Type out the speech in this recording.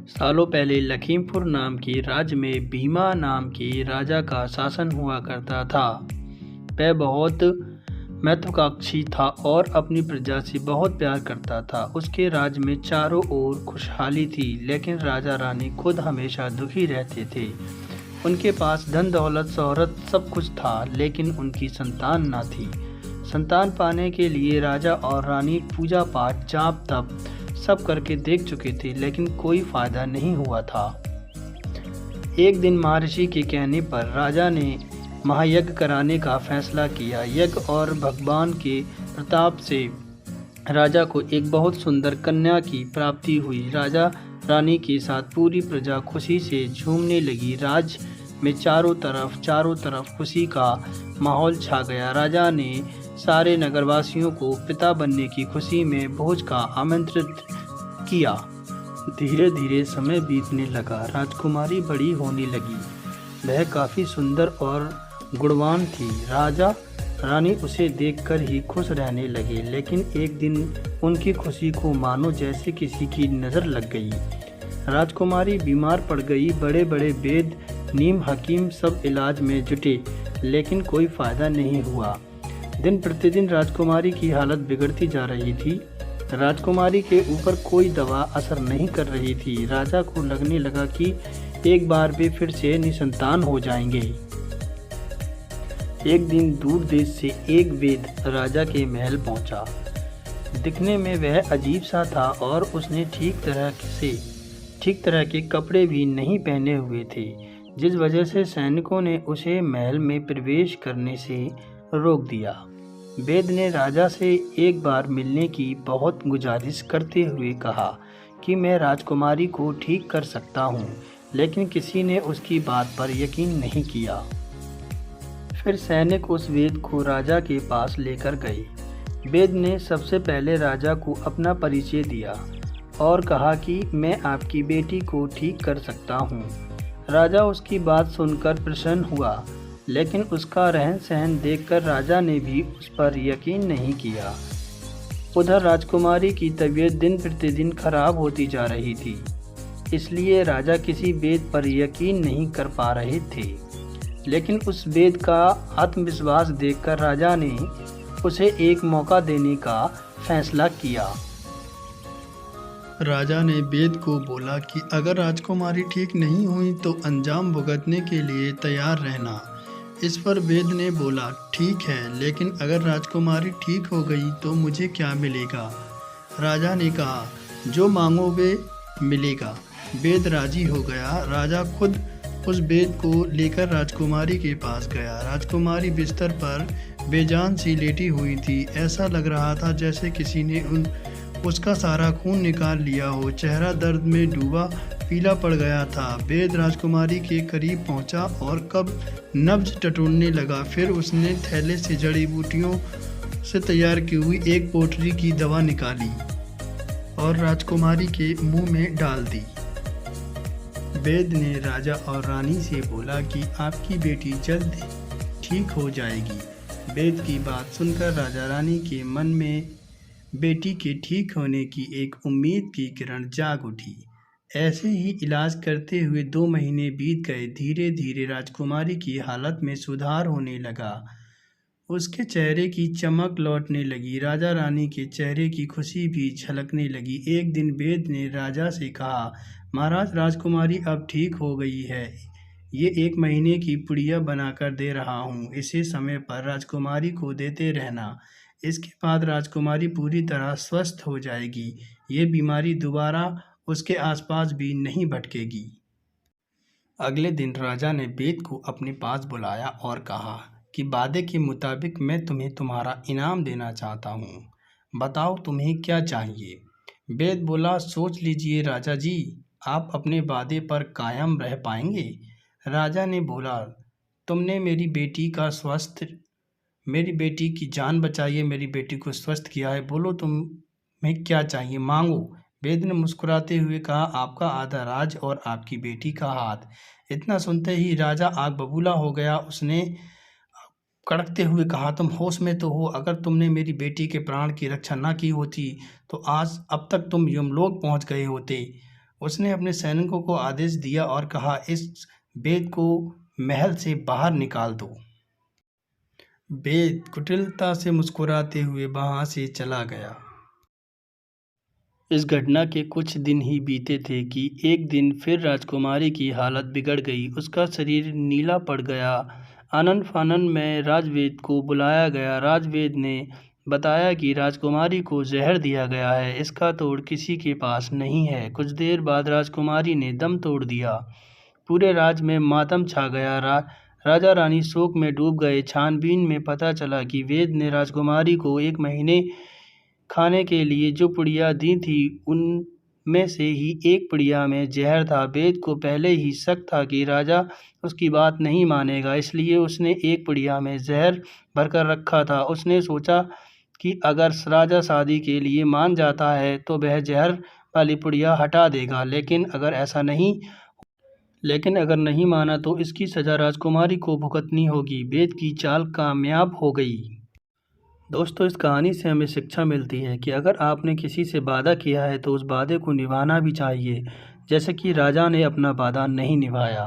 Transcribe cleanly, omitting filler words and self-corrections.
सालों पहले लखीमपुर नाम के राज्य में भीमा नाम के राजा का शासन हुआ करता था। वह बहुत महत्वाकांक्षी था और अपनी प्रजा से बहुत प्यार करता था। उसके राज्य में चारों ओर खुशहाली थी, लेकिन राजा रानी खुद हमेशा दुखी रहते थे। उनके पास धन दौलत शोहरत सब कुछ था, लेकिन उनकी संतान न थी। संतान पाने के लिए राजा और रानी पूजा पाठ जाप तप सब करके देख चुके थे, लेकिन कोई फायदा नहीं हुआ था। एक दिन महर्षि के कहने पर राजा ने महायज्ञ कराने का फैसला किया। यज्ञ और भगवान के प्रताप से राजा को एक बहुत सुंदर कन्या की प्राप्ति हुई। राजा रानी के साथ पूरी प्रजा खुशी से झूमने लगी। राज्य में चारों तरफ खुशी का माहौल छा गया। राजा ने सारे नगरवासियों को पिता बनने की खुशी में भोज का आमंत्रित किया। धीरे धीरे समय बीतने लगा। राजकुमारी बड़ी होने लगी। वह काफ़ी सुंदर और गुणवान थी। राजा रानी उसे देखकर ही खुश रहने लगे, लेकिन एक दिन उनकी खुशी को मानो जैसे किसी की नज़र लग गई। राजकुमारी बीमार पड़ गई। बड़े बड़े वेद नीम हकीम सब इलाज में जुटे, लेकिन कोई फ़ायदा नहीं हुआ। दिन प्रतिदिन राजकुमारी की हालत बिगड़ती जा रही थी। राजकुमारी के ऊपर कोई दवा असर नहीं कर रही थी। राजा को लगने लगा कि एक बार वे फिर से निसंतान हो जाएंगे। एक दिन दूर देश से एक वेद राजा के महल पहुंचा। दिखने में वह अजीब सा था और उसने ठीक तरह के कपड़े भी नहीं पहने हुए थे, जिस वजह से सैनिकों ने उसे महल में प्रवेश करने से रोक दिया। वेद ने राजा से एक बार मिलने की बहुत गुजारिश करते हुए कहा कि मैं राजकुमारी को ठीक कर सकता हूँ, लेकिन किसी ने उसकी बात पर यकीन नहीं किया। फिर सैनिक उस वेद को राजा के पास लेकर गए। वेद ने सबसे पहले राजा को अपना परिचय दिया और कहा कि मैं आपकी बेटी को ठीक कर सकता हूँ। राजा उसकी बात सुनकर प्रसन्न हुआ, लेकिन उसका रहन सहन देखकर राजा ने भी उस पर यकीन नहीं किया। उधर राजकुमारी की तबीयत दिन प्रतिदिन खराब होती जा रही थी, इसलिए राजा किसी वेद पर यकीन नहीं कर पा रहे थे। लेकिन उस वेद का आत्मविश्वास देखकर राजा ने उसे एक मौका देने का फैसला किया। राजा ने वेद को बोला कि अगर राजकुमारी ठीक नहीं हुई तो अंजाम भुगतने के लिए तैयार रहना। इस पर वेद ने बोला, ठीक है, लेकिन अगर राजकुमारी ठीक हो गई तो मुझे क्या मिलेगा? राजा ने कहा, जो मांगोगे मिलेगा। वेद राजी हो गया। राजा खुद उस वेद को लेकर राजकुमारी के पास गया। राजकुमारी बिस्तर पर बेजान सी लेटी हुई थी। ऐसा लग रहा था जैसे किसी ने उसका सारा खून निकाल लिया हो। चेहरा दर्द में डूबा पीला पड़ गया था। वेद राजकुमारी के करीब पहुंचा और कब नब्ज टटोलने लगा। फिर उसने थैले से जड़ी बूटियों से तैयार की हुई एक पोटली की दवा निकाली और राजकुमारी के मुंह में डाल दी। वेद ने राजा और रानी से बोला कि आपकी बेटी जल्द ठीक हो जाएगी। वेद की बात सुनकर राजा रानी के मन में बेटी के ठीक होने की एक उम्मीद की किरण जाग उठी। ऐसे ही इलाज करते हुए 2 महीने बीत गए। धीरे धीरे राजकुमारी की हालत में सुधार होने लगा। उसके चेहरे की चमक लौटने लगी। राजा रानी के चेहरे की खुशी भी झलकने लगी। एक दिन वेद ने राजा से कहा, महाराज, राजकुमारी अब ठीक हो गई है। ये 1 महीने की पुड़िया बनाकर दे रहा हूँ। इसे समय पर राजकुमारी को देते रहना। इसके बाद राजकुमारी पूरी तरह स्वस्थ हो जाएगी। ये बीमारी दोबारा उसके आसपास भी नहीं भटकेगी। अगले दिन राजा ने वेद को अपने पास बुलाया और कहा कि वादे के मुताबिक मैं तुम्हें तुम्हारा इनाम देना चाहता हूँ। बताओ तुम्हें क्या चाहिए? वेद बोला, सोच लीजिए राजा जी, आप अपने वादे पर कायम रह पाएंगे? राजा ने बोला, तुमने मेरी बेटी की जान बचाई है, मेरी बेटी को स्वस्थ किया है। बोलो तुम्हें क्या चाहिए, मांगो। वेद ने मुस्कुराते हुए कहा, आपका आधा राज और आपकी बेटी का हाथ। इतना सुनते ही राजा आग बबूला हो गया। उसने कड़कते हुए कहा, तुम होश में तो हो? अगर तुमने मेरी बेटी के प्राण की रक्षा न की होती तो आज अब तक तुम यमलोक पहुंच गए होते। उसने अपने सैनिकों को आदेश दिया और कहा, इस वेद को महल से बाहर निकाल दो। वेद कुटिलता से मुस्कुराते हुए वहां से चला गया। इस घटना के कुछ दिन ही बीते थे कि एक दिन फिर राजकुमारी की हालत बिगड़ गई। उसका शरीर नीला पड़ गया। आनन फानन में राजवेद को बुलाया गया। राजवेद ने बताया कि राजकुमारी को जहर दिया गया है, इसका तोड़ किसी के पास नहीं है। कुछ देर बाद राजकुमारी ने दम तोड़ दिया। पूरे राज्य में मातम छा गया। राजा रानी शोक में डूब गए। छानबीन में पता चला कि वेद ने राजकुमारी को 1 महीने खाने के लिए जो पुड़िया दी थी उनमें से ही एक पुड़िया में जहर था। वेद को पहले ही शक था कि राजा उसकी बात नहीं मानेगा, इसलिए उसने एक पुड़िया में जहर भरकर रखा था। उसने सोचा कि अगर राजा शादी के लिए मान जाता है तो वह जहर वाली पुड़िया हटा देगा, लेकिन अगर नहीं माना तो इसकी सजा राजकुमारी को भुगतनी होगी। वेद की चाल कामयाब हो गई। दोस्तों, इस कहानी से हमें शिक्षा मिलती है कि अगर आपने किसी से वादा किया है तो उस वादे को निभाना भी चाहिए, जैसे कि राजा ने अपना वादा नहीं निभाया।